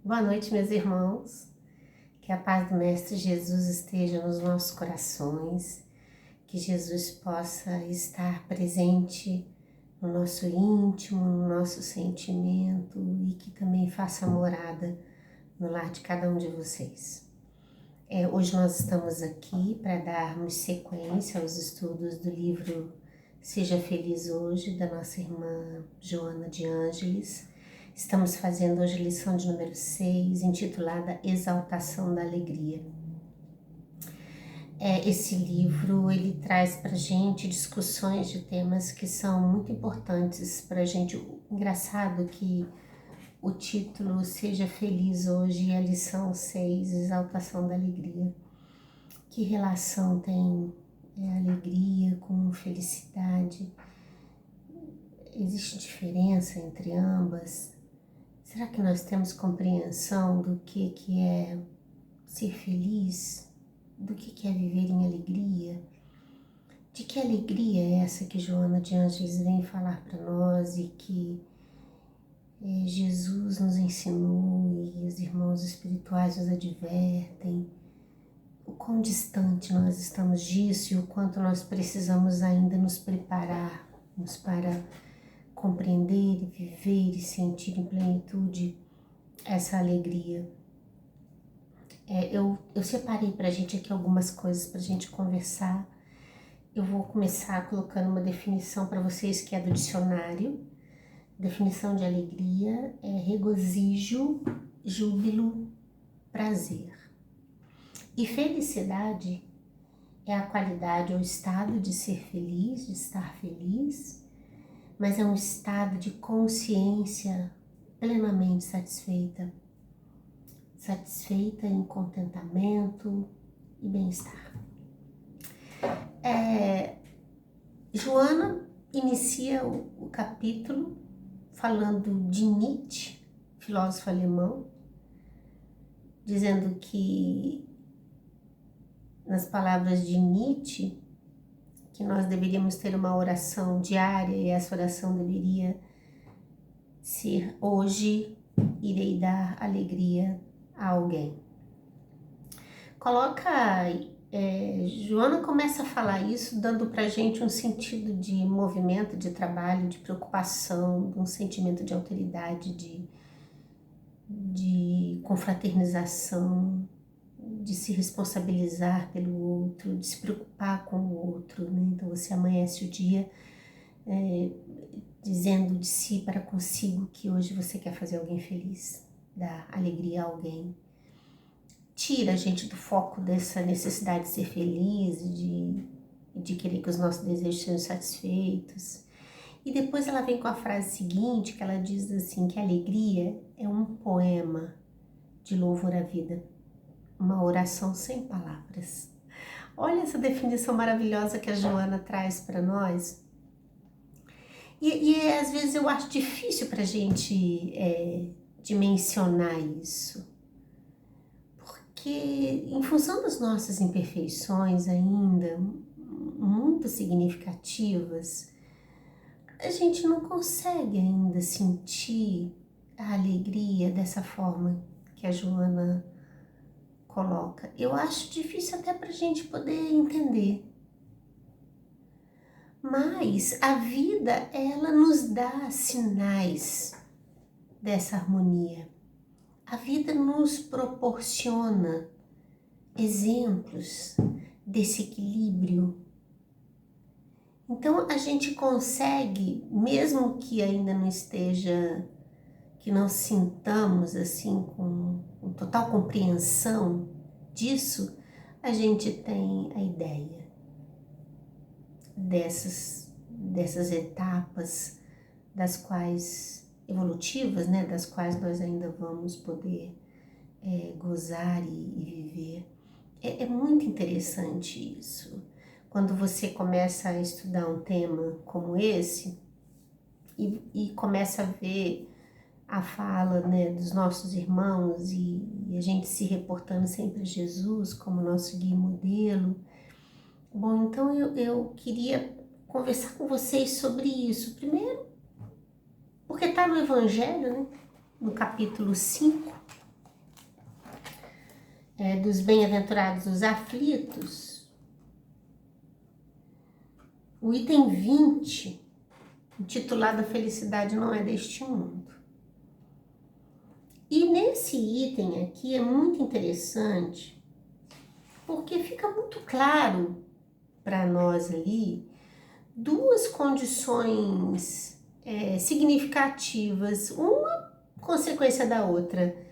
Boa noite, meus irmãos. Que a paz do Mestre Jesus esteja nos nossos corações, que Jesus possa estar presente no nosso íntimo, no nosso sentimento e que também faça morada no lar de cada um de vocês. Hoje nós estamos aqui para darmos sequência aos estudos do livro Seja Feliz Hoje, da nossa irmã Joana de Ângeles. Estamos fazendo hoje a lição de número 6, intitulada Exaltação da Alegria. Esse livro, ele traz para a gente discussões de temas que são muito importantes para a gente. Engraçado que o título Seja Feliz Hoje e a lição 6, Exaltação da Alegria. Que relação tem alegria com felicidade? Existe diferença entre ambas? Será que nós temos compreensão do que é ser feliz? Do que é viver em alegria? De que alegria é essa que Joana de Ângeles vem falar para nós e que Jesus nos ensinou e os irmãos espirituais nos advertem? O quão distante nós estamos disso e o quanto nós precisamos ainda nos prepararmos para compreender, viver e sentir em plenitude essa alegria. Eu separei pra gente aqui algumas coisas pra gente conversar. Eu vou começar colocando uma definição para vocês que é do dicionário. Definição de alegria é regozijo, júbilo, prazer. E felicidade é a qualidade ou estado de ser feliz, de estar feliz, mas é um estado de consciência plenamente satisfeita em contentamento e bem-estar. Joana inicia o capítulo falando de Nietzsche, filósofo alemão, dizendo que, nas palavras de Nietzsche, que nós deveríamos ter uma oração diária e essa oração deveria ser: hoje irei dar alegria a alguém. Joana começa a falar isso dando pra gente um sentido de movimento, de trabalho, de preocupação, um sentimento de alteridade, de confraternização, de se responsabilizar pelo outro, de se preocupar com o outro, né? Então você amanhece o dia dizendo de si para consigo que hoje você quer fazer alguém feliz, dar alegria a alguém. Tira a gente do foco dessa necessidade de ser feliz, de querer que os nossos desejos sejam satisfeitos. E depois ela vem com a frase seguinte, que ela diz assim, que a alegria é um poema de louvor à vida, uma oração sem palavras. Olha essa definição maravilhosa que a Joana traz para nós. E às vezes eu acho difícil para a gente dimensionar isso, porque em função das nossas imperfeições ainda muito significativas, a gente não consegue ainda sentir a alegria dessa forma que a Joana coloca. Eu acho difícil até para a gente poder entender. Mas a vida, ela nos dá sinais dessa harmonia. A vida nos proporciona exemplos desse equilíbrio. Então a gente consegue, mesmo que ainda não esteja, que não sintamos assim com total compreensão disso, a gente tem a ideia dessas etapas das quais evolutivas, né, das quais nós ainda vamos poder gozar e viver. É muito interessante isso. Quando você começa a estudar um tema como esse e começa a ver a fala, né, dos nossos irmãos e a gente se reportando sempre a Jesus como nosso guia e modelo. Bom, então eu queria conversar com vocês sobre isso. Primeiro, porque está no Evangelho, né? No capítulo 5, dos bem-aventurados os aflitos, o item 20, intitulado A Felicidade Não É Deste Mundo. E nesse item aqui é muito interessante, porque fica muito claro para nós ali duas condições significativas, uma consequência da outra.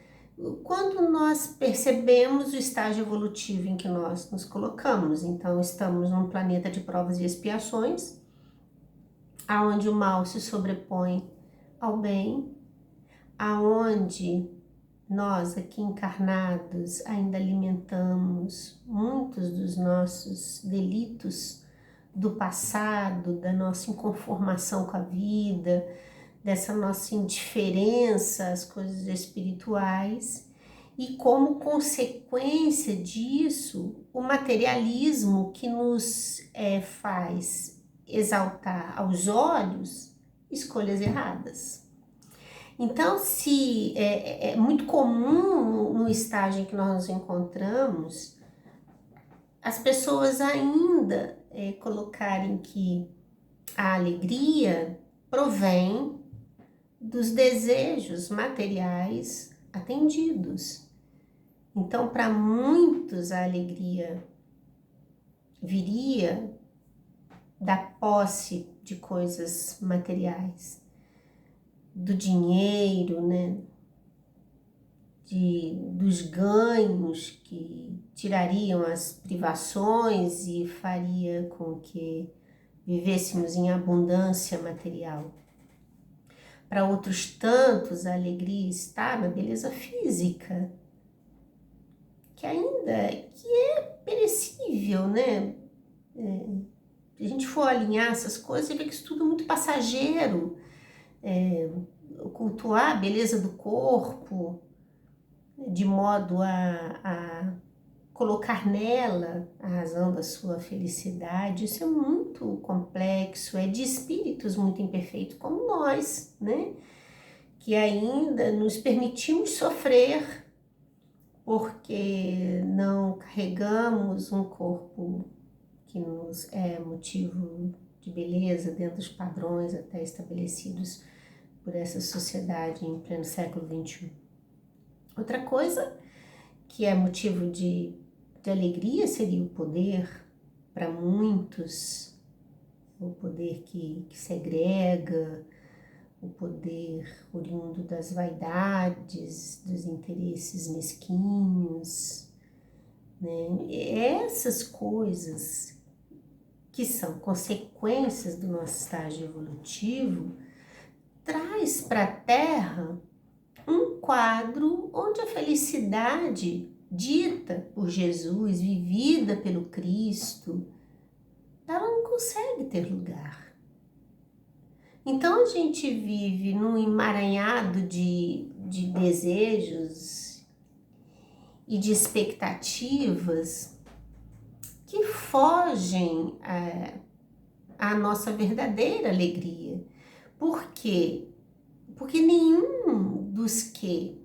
Quando nós percebemos o estágio evolutivo em que nós nos colocamos, então estamos num planeta de provas e expiações, aonde o mal se sobrepõe ao bem, aonde nós aqui encarnados ainda alimentamos muitos dos nossos delitos do passado, da nossa inconformação com a vida, dessa nossa indiferença às coisas espirituais, e como consequência disso, o materialismo que nos faz exaltar aos olhos escolhas erradas. Então, se é muito comum no estágio em que nós nos encontramos, as pessoas ainda colocarem que a alegria provém dos desejos materiais atendidos. Então, para muitos, a alegria viria da posse de coisas materiais, do dinheiro, né? Dos ganhos que tirariam as privações e faria com que vivêssemos em abundância material. Para outros tantos, a alegria está na beleza física, que é perecível, né? Se a gente for alinhar essas coisas, você vê que isso tudo é muito passageiro. Cultuar a beleza do corpo, de modo a colocar nela a razão da sua felicidade, isso é muito complexo, é de espíritos muito imperfeitos como nós, né? Que ainda nos permitimos sofrer porque não carregamos um corpo que nos é motivo de beleza dentro dos padrões até estabelecidos por essa sociedade em pleno século XXI. Outra coisa que é motivo de alegria seria o poder. Para muitos, o poder que segrega, o poder oriundo das vaidades, dos interesses mesquinhos, né? Essas coisas que são consequências do nosso estágio evolutivo traz para a Terra um quadro onde a felicidade dita por Jesus, vivida pelo Cristo, ela não consegue ter lugar. Então a gente vive num emaranhado de desejos e de expectativas que fogem à nossa verdadeira alegria. Por quê? Porque nenhum dos que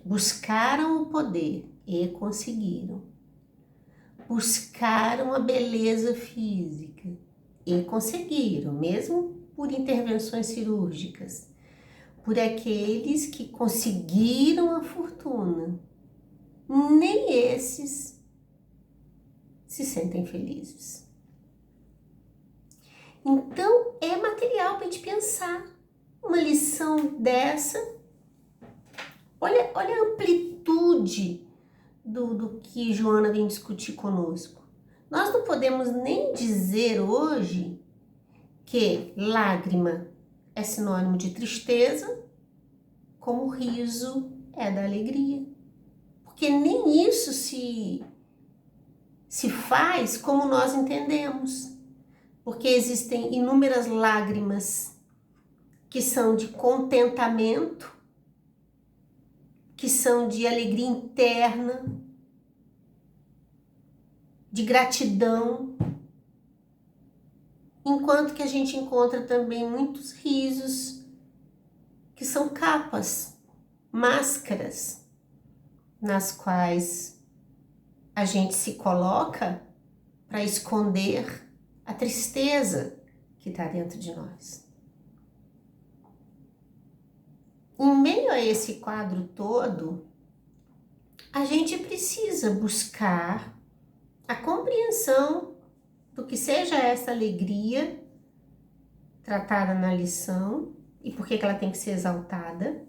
buscaram o poder e conseguiram, buscaram a beleza física e conseguiram, mesmo por intervenções cirúrgicas, por aqueles que conseguiram a fortuna, nem esses se sentem felizes. Então é material para a gente pensar. Uma lição dessa, olha a amplitude do que Joana vem discutir conosco. Nós não podemos nem dizer hoje que lágrima é sinônimo de tristeza, como riso é da alegria. Porque nem isso se faz como nós entendemos. Porque existem inúmeras lágrimas que são de contentamento, que são de alegria interna, de gratidão, enquanto que a gente encontra também muitos risos que são capas, máscaras, nas quais a gente se coloca para esconder a tristeza que está dentro de nós. Em meio a esse quadro todo, a gente precisa buscar a compreensão do que seja essa alegria tratada na lição e por que ela tem que ser exaltada,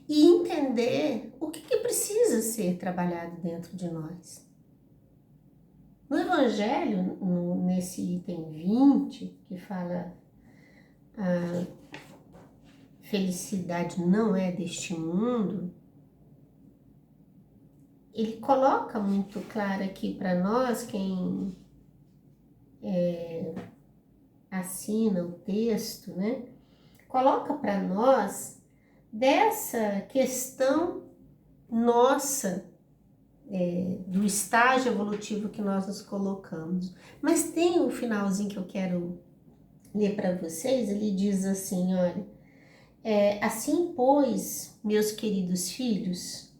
e entender o que precisa ser trabalhado dentro de nós. No Evangelho, nesse item 20, que fala a felicidade não é deste mundo, ele coloca muito claro aqui para nós, quem assina o texto, né? Coloca para nós dessa questão nossa, do estágio evolutivo que nós nos colocamos. Mas tem um finalzinho que eu quero ler para vocês. Ele diz assim, olha, assim, pois, meus queridos filhos,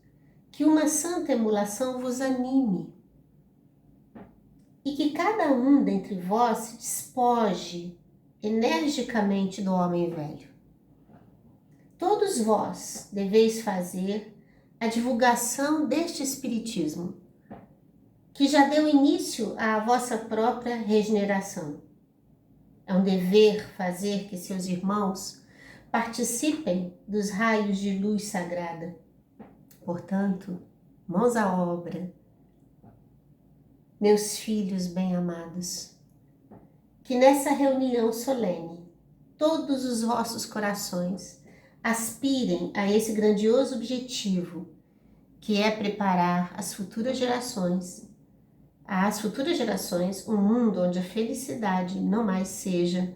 que uma santa emulação vos anime, e que cada um dentre vós se despoje energicamente do homem velho. Todos vós deveis fazer a divulgação deste espiritismo, que já deu início à vossa própria regeneração. É um dever fazer que seus irmãos participem dos raios de luz sagrada. Portanto, mãos à obra. Meus filhos bem-amados, que nessa reunião solene todos os vossos corações aspirem a esse grandioso objetivo, que é preparar às futuras gerações um mundo onde a felicidade não mais seja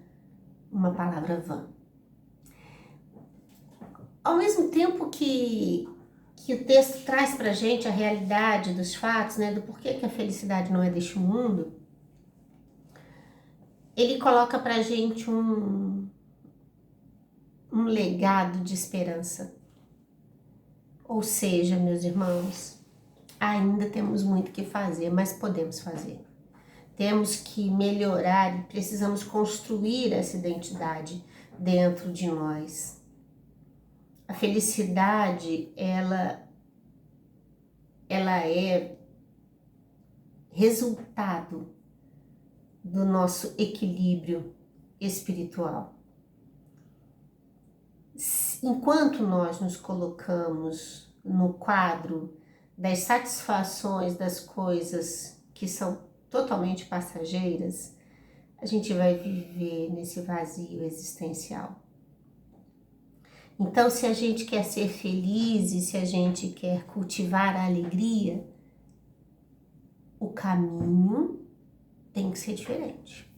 uma palavra vã. Ao mesmo tempo que o texto traz para a gente a realidade dos fatos, né, do porquê que a felicidade não é deste mundo, ele coloca para a gente um legado de esperança. Ou seja, meus irmãos, ainda temos muito que fazer, mas podemos fazer. Temos que melhorar e precisamos construir essa identidade dentro de nós. A felicidade, ela é resultado do nosso equilíbrio espiritual. Enquanto nós nos colocamos no quadro das satisfações das coisas que são totalmente passageiras, a gente vai viver nesse vazio existencial. Então, se a gente quer ser feliz e se a gente quer cultivar a alegria, o caminho tem que ser diferente.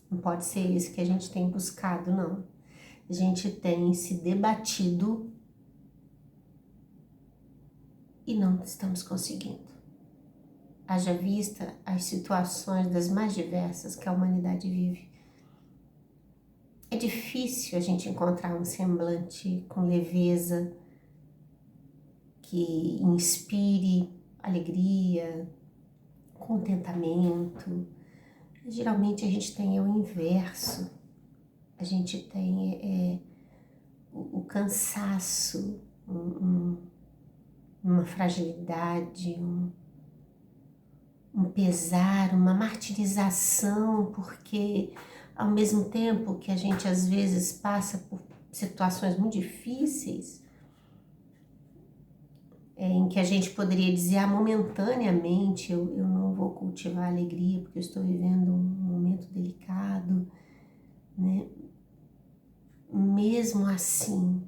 Não pode ser esse que a gente tem buscado, não. A gente tem se debatido e não estamos conseguindo. Haja vista as situações das mais diversas que a humanidade vive. É difícil a gente encontrar um semblante com leveza, que inspire alegria, contentamento. Geralmente a gente tem o inverso. A gente tem o cansaço, uma fragilidade, um pesar, uma martirização, porque ao mesmo tempo que a gente às vezes passa por situações muito difíceis, em que a gente poderia dizer, momentaneamente eu não vou cultivar alegria porque eu estou vivendo um momento delicado, né? Mesmo assim,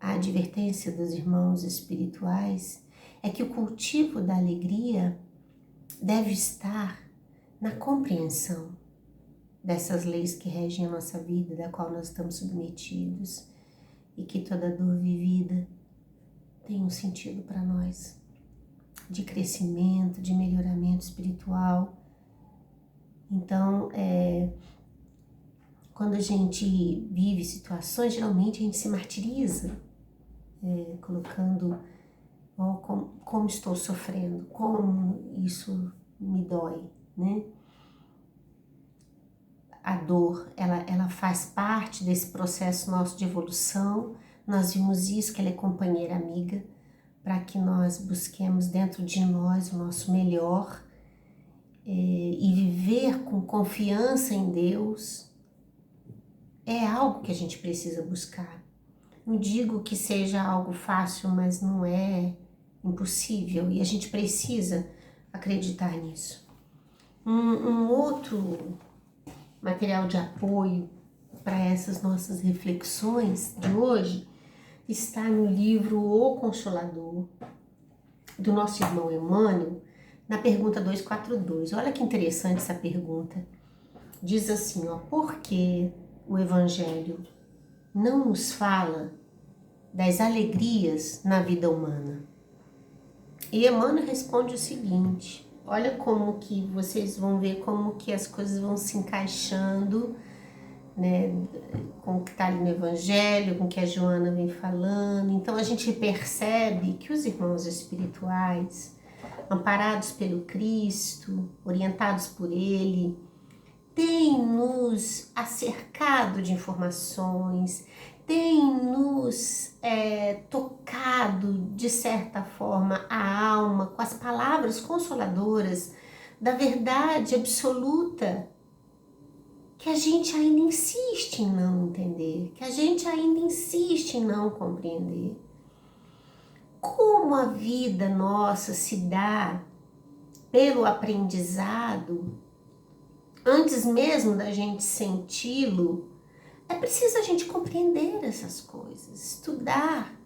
a advertência dos irmãos espirituais é que o cultivo da alegria deve estar na compreensão dessas leis que regem a nossa vida, da qual nós estamos submetidos, e que toda dor vivida tem um sentido para nós, de crescimento, de melhoramento espiritual. Então, quando a gente vive situações, geralmente a gente se martiriza, colocando Oh, como estou sofrendo, como isso me dói, né? A dor, ela faz parte desse processo nosso de evolução. Nós vimos isso, que ela é companheira amiga, para que nós busquemos dentro de nós o nosso melhor e viver com confiança em Deus é algo que a gente precisa buscar. Não digo que seja algo fácil, mas não é impossível e a gente precisa acreditar nisso. Um outro material de apoio para essas nossas reflexões de hoje está no livro O Consolador, do nosso irmão Emmanuel, na pergunta 242. Olha que interessante essa pergunta. Diz assim, ó, por que o Evangelho não nos fala das alegrias na vida humana? E Emmanuel responde o seguinte, olha como que vocês vão ver como que as coisas vão se encaixando, né, com o que está ali no Evangelho, com o que a Joana vem falando. Então a gente percebe que os irmãos espirituais, amparados pelo Cristo, orientados por Ele, têm nos acercado de informações, têm nos tocado, de certa forma, a alma com as palavras consoladoras da verdade absoluta, que a gente ainda insiste em não entender, que a gente ainda insiste em não compreender. Como a vida nossa se dá pelo aprendizado, antes mesmo da gente senti-lo, é preciso a gente compreender essas coisas. Estudar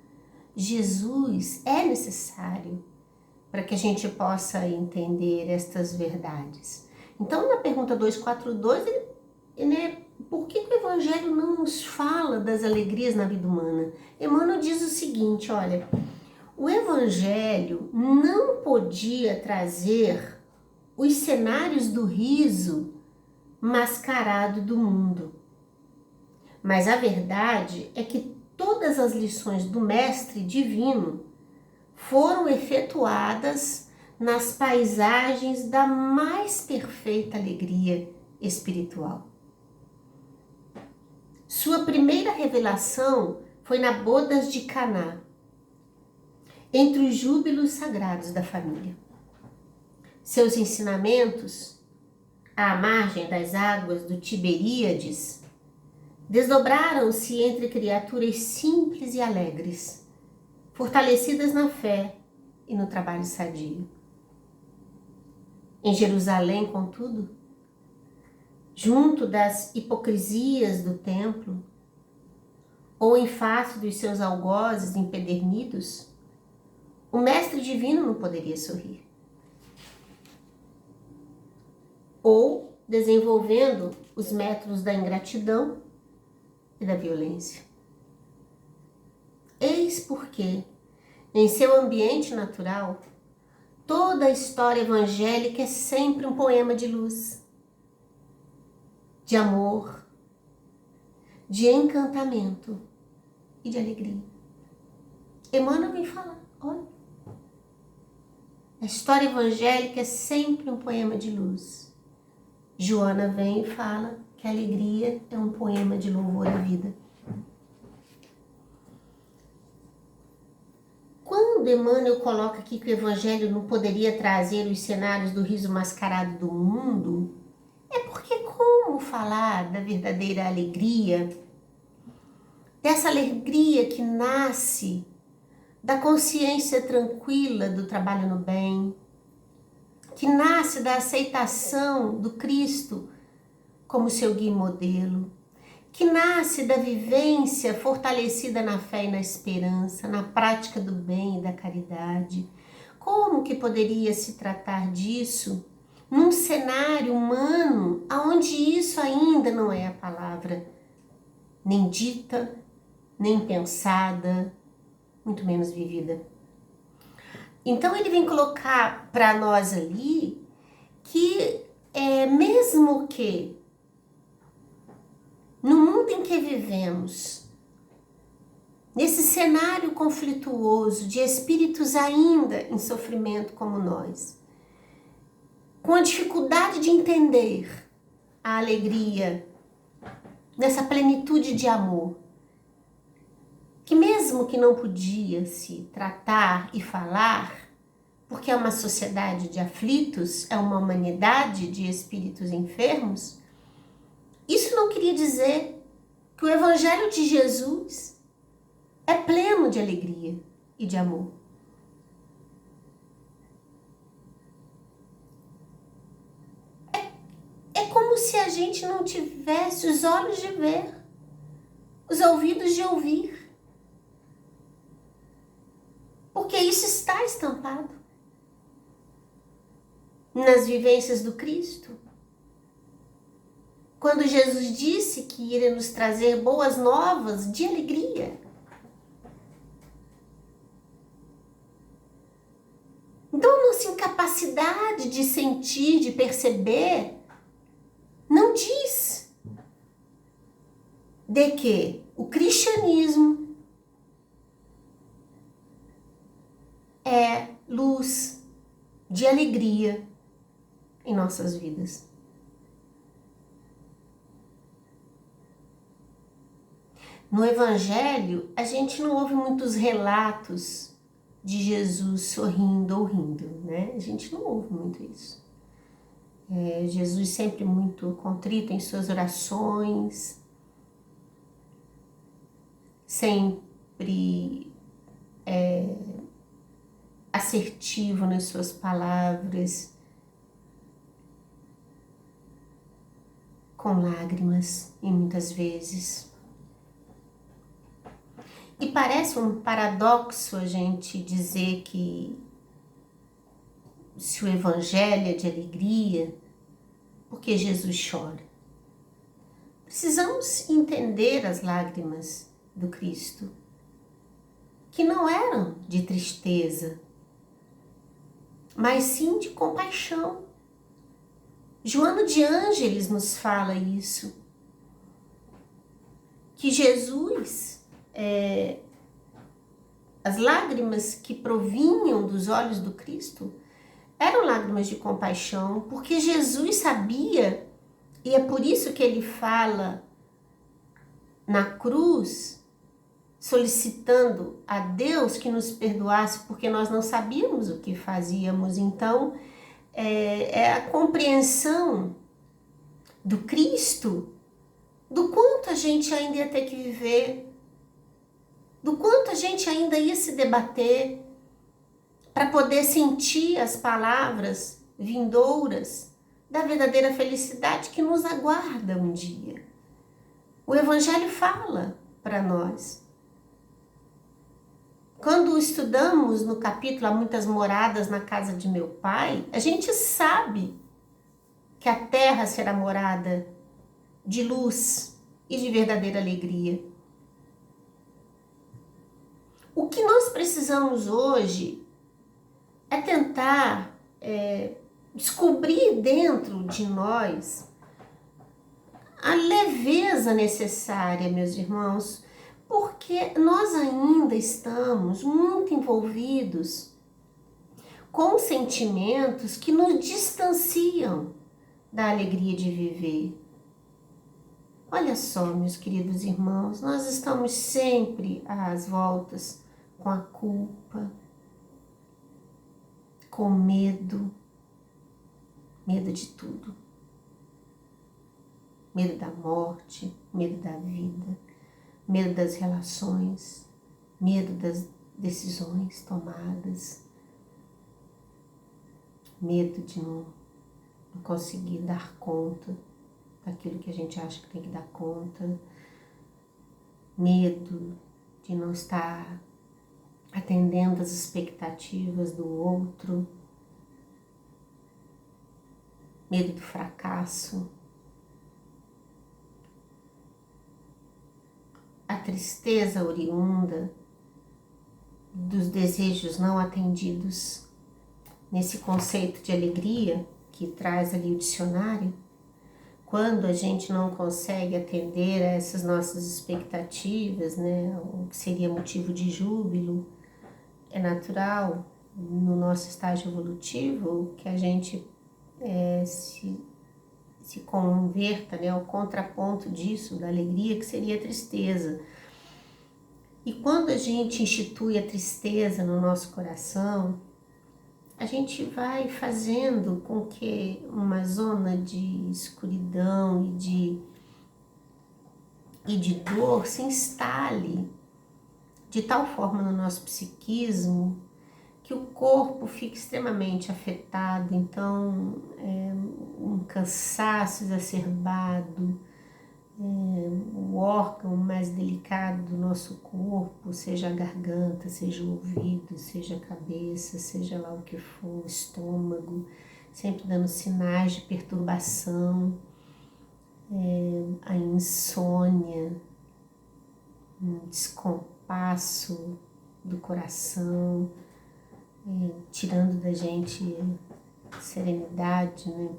Jesus é necessário para que a gente possa entender estas verdades. Então, na pergunta 242, por que o Evangelho não nos fala das alegrias na vida humana? Emmanuel diz o seguinte, olha, o Evangelho não podia trazer os cenários do riso mascarado do mundo. Mas a verdade é que todas as lições do Mestre Divino foram efetuadas nas paisagens da mais perfeita alegria espiritual. Sua primeira revelação foi na bodas de Caná, entre os júbilos sagrados da família. Seus ensinamentos, à margem das águas do Tiberíades, desdobraram-se entre criaturas simples e alegres, fortalecidas na fé e no trabalho sadio. Em Jerusalém, contudo, junto das hipocrisias do templo, ou em face dos seus algozes empedernidos, o Mestre Divino não poderia sorrir. Ou desenvolvendo os métodos da ingratidão e da violência. Eis porque, em seu ambiente natural, toda a história evangélica é sempre um poema de luz, de amor, de encantamento e de alegria. Emmanuel vem falar, olha, a história evangélica é sempre um poema de luz. Joana vem e fala que a alegria é um poema de louvor à vida. Quando Emmanuel coloca aqui que o Evangelho não poderia trazer os cenários do riso mascarado do mundo, é porque como falar da verdadeira alegria, dessa alegria que nasce da consciência tranquila do trabalho no bem, que nasce da aceitação do Cristo como seu guia e modelo, que nasce da vivência fortalecida na fé e na esperança, na prática do bem e da caridade. Como que poderia se tratar disso num cenário humano onde isso ainda não é a palavra nem dita, nem pensada, muito menos vivida? Então ele vem colocar para nós ali que mesmo que no mundo em que vivemos, nesse cenário conflituoso de espíritos ainda em sofrimento como nós, com a dificuldade de entender a alegria nessa plenitude de amor, que mesmo que não podia se tratar e falar, porque é uma sociedade de aflitos, é uma humanidade de espíritos enfermos, isso não queria dizer que o Evangelho de Jesus é pleno de alegria e de amor. É como se a gente não tivesse os olhos de ver, os ouvidos de ouvir, porque isso está estampado nas vivências do Cristo. Quando Jesus disse que iria nos trazer boas novas de alegria. Então, nossa incapacidade de sentir, de perceber, não diz de que o cristianismo é luz de alegria em nossas vidas. No Evangelho, a gente não ouve muitos relatos de Jesus sorrindo ou rindo, né? A gente não ouve muito isso. Jesus sempre muito contrito em suas orações, sempre assertivo nas suas palavras, com lágrimas, e muitas vezes. E parece um paradoxo a gente dizer que se o Evangelho é de alegria, porque Jesus chora. Precisamos entender as lágrimas do Cristo, que não eram de tristeza, mas sim de compaixão. Joana de Ângeles nos fala isso, que Jesus, as lágrimas que provinham dos olhos do Cristo eram lágrimas de compaixão, porque Jesus sabia, e é por isso que ele fala na cruz, solicitando a Deus que nos perdoasse, porque nós não sabíamos o que fazíamos. Então, é a compreensão do Cristo, do quanto a gente ainda ia ter que viver, do quanto a gente ainda ia se debater para poder sentir as palavras vindouras da verdadeira felicidade que nos aguarda um dia. O Evangelho fala para nós. Quando estudamos no capítulo Há Muitas Moradas na Casa de Meu Pai, a gente sabe que a terra será morada de luz e de verdadeira alegria. O que nós precisamos hoje é tentar descobrir dentro de nós a leveza necessária, meus irmãos, porque nós ainda estamos muito envolvidos com sentimentos que nos distanciam da alegria de viver. Olha só, meus queridos irmãos, nós estamos sempre às voltas com a culpa, com medo de tudo. Medo da morte, medo da vida, medo das relações, medo das decisões tomadas, medo de não conseguir dar conta daquilo que a gente acha que tem que dar conta, medo de não estar atendendo às expectativas do outro, medo do fracasso, a tristeza oriunda dos desejos não atendidos. Nesse conceito de alegria que traz ali o dicionário, quando a gente não consegue atender a essas nossas expectativas, né, o que seria motivo de júbilo, é natural no nosso estágio evolutivo que a gente se converta, né, ao contraponto disso, da alegria, que seria a tristeza. E quando a gente institui a tristeza no nosso coração, a gente vai fazendo com que uma zona de escuridão e de dor se instale de tal forma no nosso psiquismo que o corpo fica extremamente afetado. Então, um cansaço exacerbado, o órgão mais delicado do nosso corpo, seja a garganta, seja o ouvido, seja a cabeça, seja lá o que for, o estômago, sempre dando sinais de perturbação, a insônia, um descompasso do coração, tirando da gente serenidade, né,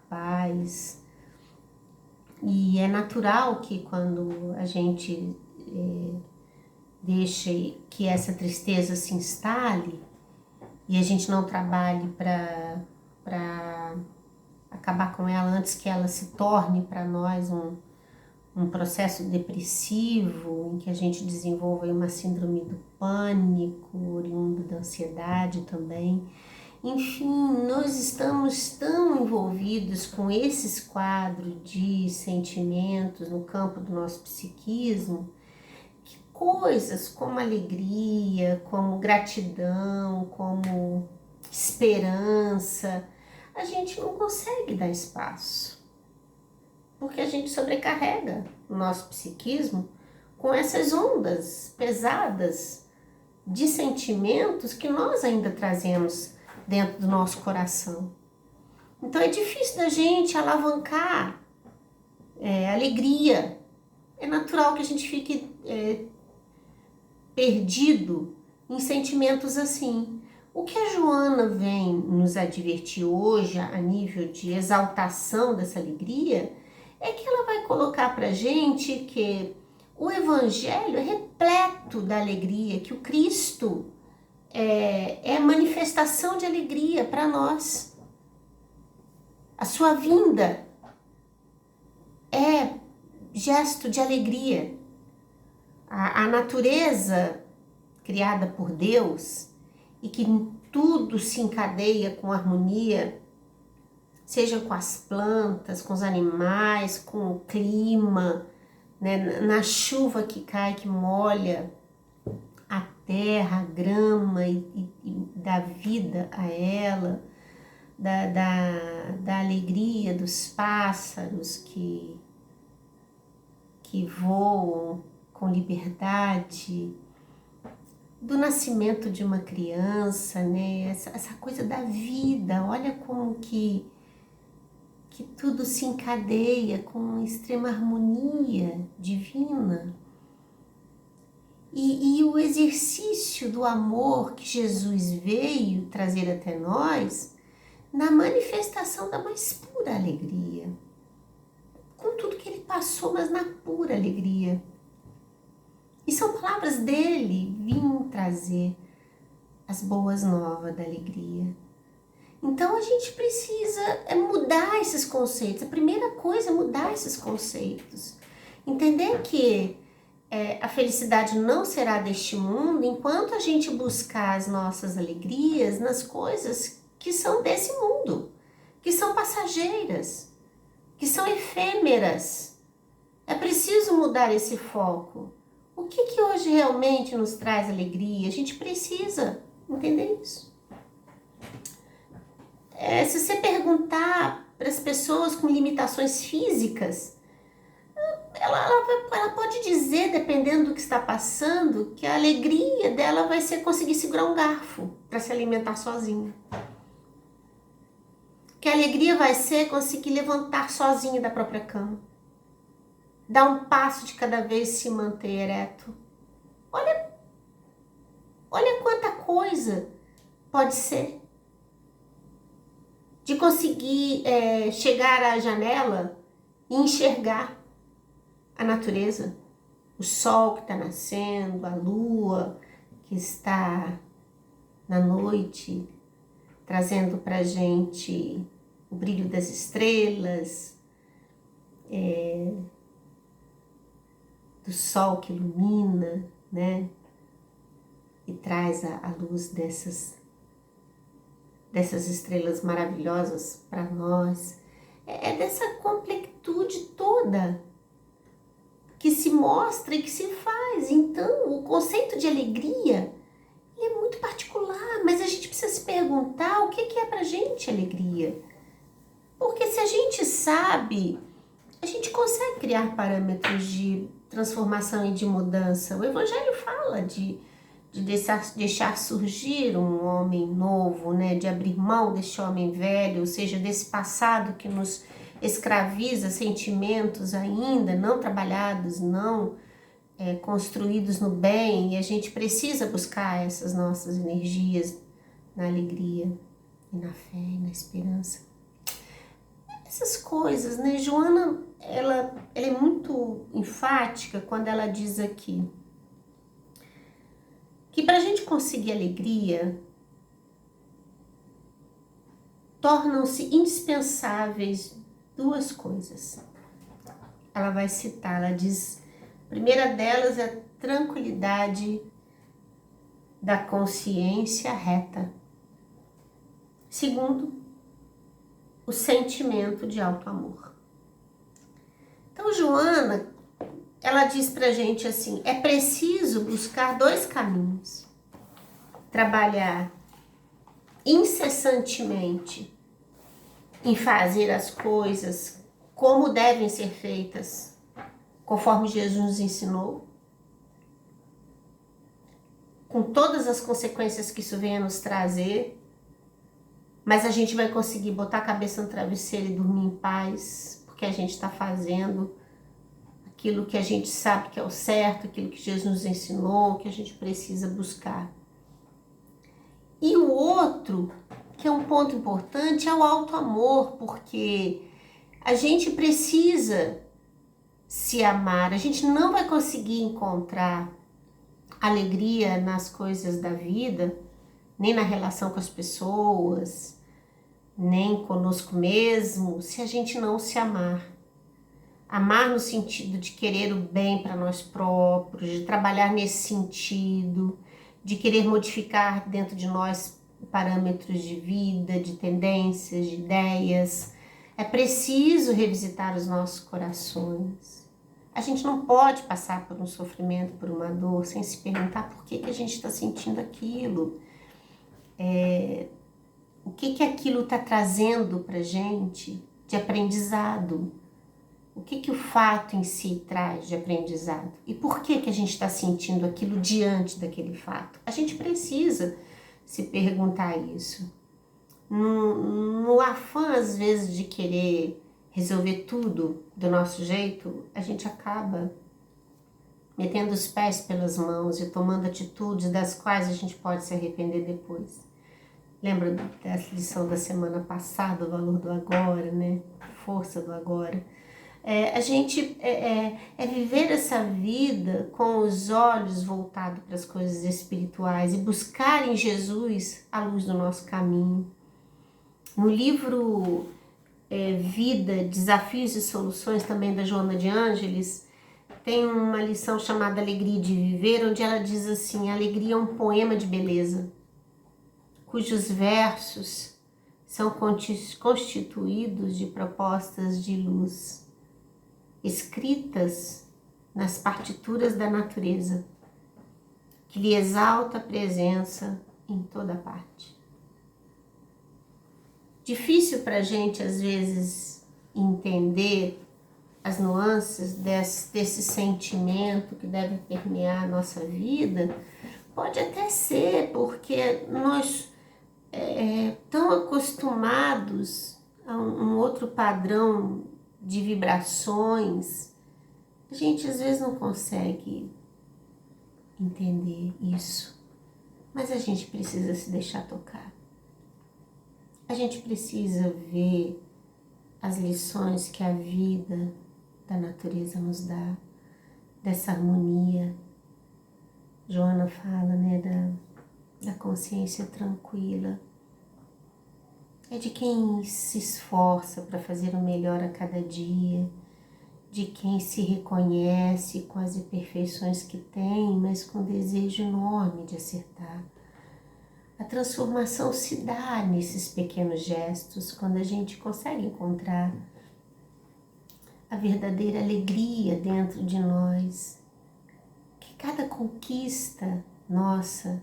paz. E é natural que quando a gente deixa que essa tristeza se instale e a gente não trabalhe para acabar com ela antes que ela se torne para nós um processo depressivo, em que a gente desenvolva uma síndrome do pânico, oriundo da ansiedade também. Enfim, nós estamos tão envolvidos com esses quadros de sentimentos no campo do nosso psiquismo, que coisas como alegria, como gratidão, como esperança, a gente não consegue dar espaço, porque a gente sobrecarrega o nosso psiquismo com essas ondas pesadas de sentimentos que nós ainda trazemos dentro do nosso coração. Então é difícil da gente alavancar alegria. É natural que a gente fique perdido em sentimentos assim. O que a Joana vem nos advertir hoje a nível de exaltação dessa alegria é que ela vai colocar pra gente que o Evangelho é repleto da alegria, que o Cristo é manifestação de alegria para nós. A sua vinda é gesto de alegria. A natureza criada por Deus e que tudo se encadeia com harmonia, seja com as plantas, com os animais, com o clima, né? Na chuva que cai, que molha a terra, a grama e dá vida a ela, da alegria dos pássaros que voam com liberdade, do nascimento de uma criança, né? Essa coisa da vida, olha como que tudo se encadeia com extrema harmonia divina. E o exercício do amor que Jesus veio trazer até nós, na manifestação da mais pura alegria. Com tudo que ele passou, mas na pura alegria. E são palavras dele, vim trazer as boas novas da alegria. Então a gente precisa mudar esses conceitos. A primeira coisa é mudar esses conceitos. Entender que a felicidade não será deste mundo enquanto a gente buscar as nossas alegrias nas coisas que são desse mundo, que são passageiras, que são efêmeras. É preciso mudar esse foco. O que hoje realmente nos traz alegria? A gente precisa entender isso. Se você perguntar para as pessoas com limitações físicas, ela pode dizer, dependendo do que está passando, que a alegria dela vai ser conseguir segurar um garfo para se alimentar sozinha. Que a alegria vai ser conseguir levantar sozinha da própria cama. Dar um passo de cada vez, se manter ereto. Olha quanta coisa pode ser. De conseguir chegar à janela e enxergar a natureza, o sol que está nascendo, a lua que está na noite, trazendo para a gente o brilho das estrelas, do sol que ilumina, né? E traz a luz dessas estrelas maravilhosas para nós. É dessa completude toda que se mostra e que se faz. Então, o conceito de alegria ele é muito particular, mas a gente precisa se perguntar o que é pra gente alegria. Porque se a gente sabe, a gente consegue criar parâmetros de transformação e de mudança. O Evangelho fala de deixar surgir um homem novo, né? De abrir mão deste homem velho, ou seja, desse passado que nos escraviza, sentimentos ainda não trabalhados, não construídos no bem, e a gente precisa buscar essas nossas energias na alegria e na fé e na esperança. Essas coisas, né? Joana, ela é muito enfática quando ela diz aqui que para a gente conseguir alegria, tornam-se indispensáveis duas coisas. Ela vai citar, ela diz, a primeira delas é a tranquilidade da consciência reta. Segundo, o sentimento de alto amor. Então, Joana, ela diz pra gente assim, é preciso buscar dois caminhos. Trabalhar incessantemente em fazer as coisas como devem ser feitas, conforme Jesus nos ensinou, com todas as consequências que isso venha nos trazer, mas a gente vai conseguir botar a cabeça no travesseiro e dormir em paz, porque a gente está fazendo aquilo que a gente sabe que é o certo, aquilo que Jesus nos ensinou, que a gente precisa buscar. E o outro, que é um ponto importante, é o auto-amor, porque a gente precisa se amar, a gente não vai conseguir encontrar alegria nas coisas da vida, nem na relação com as pessoas, nem conosco mesmo, se a gente não se amar. Amar no sentido de querer o bem para nós próprios, de trabalhar nesse sentido, de querer modificar dentro de nós parâmetros de vida, de tendências, de ideias. É preciso revisitar os nossos corações. A gente não pode passar por um sofrimento, por uma dor, sem se perguntar por que a gente está sentindo aquilo. O que aquilo está trazendo para a gente de aprendizado. O que o fato em si traz de aprendizado? E por que a gente está sentindo aquilo diante daquele fato? A gente precisa se perguntar isso. No afã, às vezes, de querer resolver tudo do nosso jeito, a gente acaba metendo os pés pelas mãos e tomando atitudes das quais a gente pode se arrepender depois. Lembra da lição da semana passada, o valor do agora, né? Força do agora. A gente viver essa vida com os olhos voltados para as coisas espirituais e buscar em Jesus a luz do nosso caminho. No livro Vida, Desafios e Soluções, também da Joana de Ângeles, tem uma lição chamada Alegria de Viver, onde ela diz assim, a alegria é um poema de beleza, cujos versos são constituídos de propostas de luz, escritas nas partituras da natureza, que lhe exalta a presença em toda parte. Difícil para a gente, às vezes, entender as nuances desse sentimento que deve permear a nossa vida, pode até ser, porque nós tão acostumados a um outro padrão de vibrações, a gente às vezes não consegue entender isso, mas a gente precisa se deixar tocar. A gente precisa ver as lições que a vida da natureza nos dá, dessa harmonia. Joana fala, né, da consciência tranquila. É de quem se esforça para fazer o melhor a cada dia, de quem se reconhece com as imperfeições que tem, mas com desejo enorme de acertar. A transformação se dá nesses pequenos gestos, quando a gente consegue encontrar a verdadeira alegria dentro de nós, que cada conquista nossa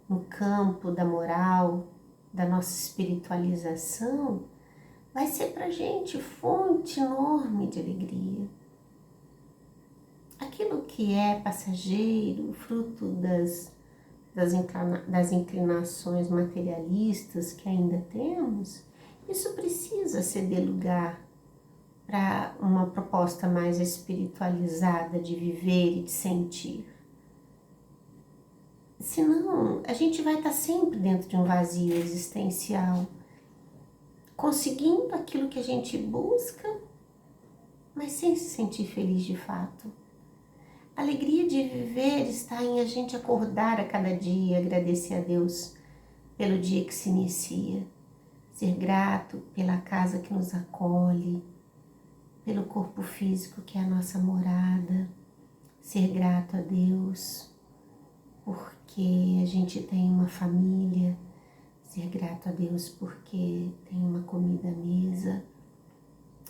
no campo da moral, da nossa espiritualização, vai ser para a gente fonte enorme de alegria. Aquilo que é passageiro, fruto das inclinações materialistas que ainda temos, isso precisa ceder lugar para uma proposta mais espiritualizada de viver e de sentir. Senão, a gente vai estar sempre dentro de um vazio existencial, conseguindo aquilo que a gente busca, mas sem se sentir feliz de fato. A alegria de viver está em a gente acordar a cada dia, agradecer a Deus pelo dia que se inicia, ser grato pela casa que nos acolhe, pelo corpo físico que é a nossa morada, ser grato a Deus porque a gente tem uma família, ser grato a Deus porque tem uma comida à mesa,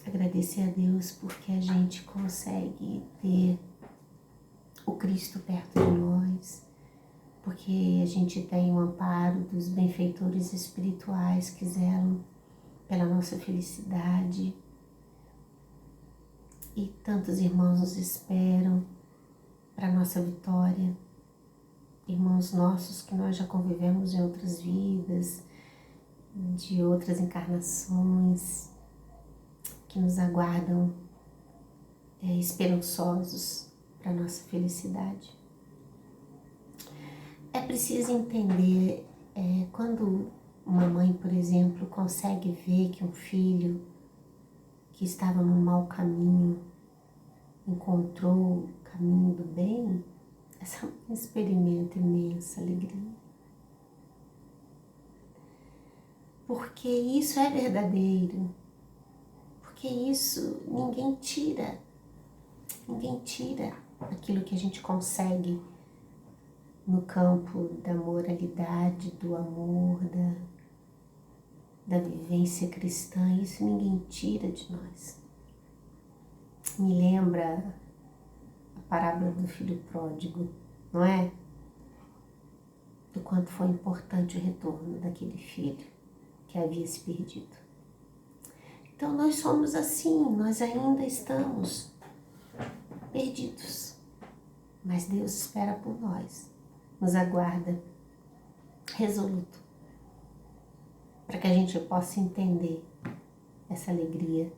agradecer a Deus porque a gente consegue ter o Cristo perto de nós, porque a gente tem o amparo dos benfeitores espirituais que zelam pela nossa felicidade e tantos irmãos nos esperam para a nossa vitória, irmãos nossos que nós já convivemos em outras vidas, de outras encarnações, que nos aguardam esperançosos para a nossa felicidade. É preciso entender, quando uma mãe, por exemplo, consegue ver que um filho que estava num mau caminho encontrou o caminho do bem, essa mãe experimenta imensa alegria. Porque isso é verdadeiro, porque isso ninguém tira aquilo que a gente consegue no campo da moralidade, do amor, da vivência cristã, isso ninguém tira de nós. Me lembra a parábola do filho pródigo, não é? Do quanto foi importante o retorno daquele filho que havia se perdido. Então nós somos assim, nós ainda estamos perdidos, mas Deus espera por nós, nos aguarda resoluto, para que a gente possa entender essa alegria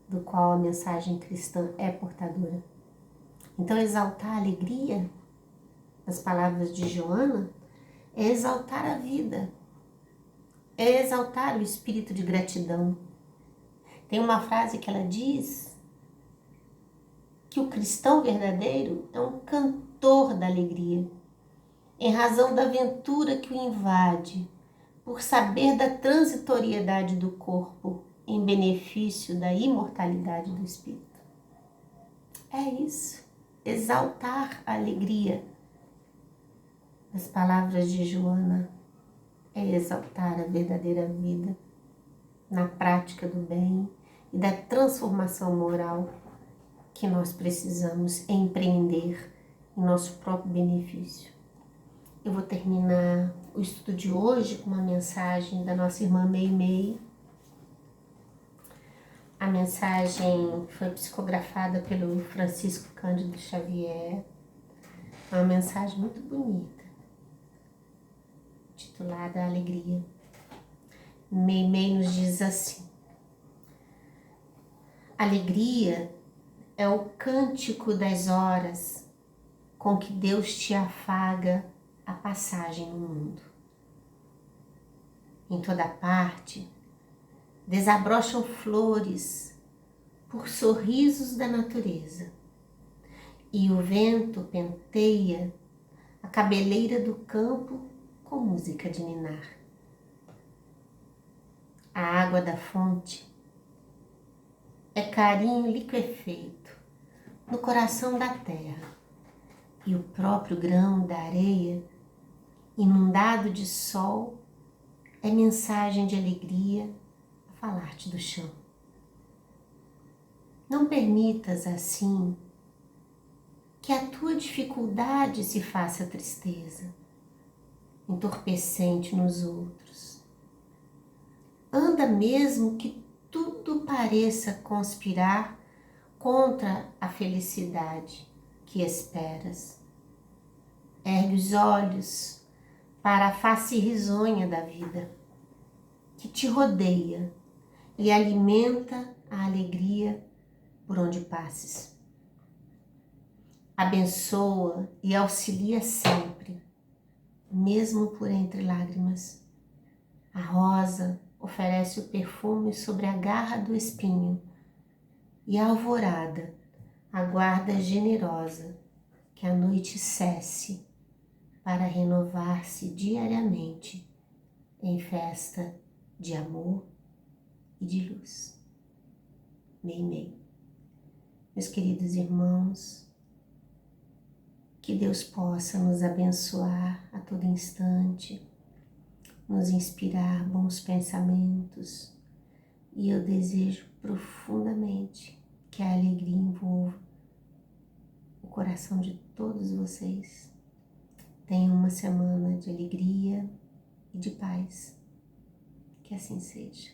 do qual a mensagem cristã é portadora. Então exaltar a alegria, nas palavras de Joana, é exaltar a vida, é exaltar o espírito de gratidão. Tem uma frase que ela diz que o cristão verdadeiro é um cantor da alegria, em razão da aventura que o invade, por saber da transitoriedade do corpo em benefício da imortalidade do espírito. É isso, exaltar a alegria. As palavras de Joana é exaltar a verdadeira vida na prática do bem e da transformação moral que nós precisamos empreender em nosso próprio benefício. Eu vou terminar o estudo de hoje com uma mensagem da nossa irmã Meimei. A mensagem foi psicografada pelo Francisco Cândido Xavier. É uma mensagem muito bonita, titulada Alegria. Meimei nos diz assim: alegria é o cântico das horas com que Deus te afaga a passagem no mundo. Em toda parte, desabrocham flores por sorrisos da natureza, e o vento penteia a cabeleira do campo com música de ninar. A água da fonte é carinho liquefeito no coração da terra, e o próprio grão da areia, inundado de sol, é mensagem de alegria a falar-te do chão. Não permitas assim que a tua dificuldade se faça tristeza, entorpecente nos outros. Anda mesmo que tudo pareça conspirar contra a felicidade que esperas. Ergue os olhos para a face risonha da vida, que te rodeia e alimenta a alegria por onde passes. Abençoa e auxilia sempre, mesmo por entre lágrimas. A rosa oferece o perfume sobre a garra do espinho, e a alvorada aguarda generosa que a noite cesse para renovar-se diariamente em festa de amor e de luz. Meimei. Meus queridos irmãos, que Deus possa nos abençoar a todo instante, nos inspirar bons pensamentos, e eu desejo profundamente que a alegria envolva o coração de todos vocês. Tenham uma semana de alegria e de paz. Que assim seja.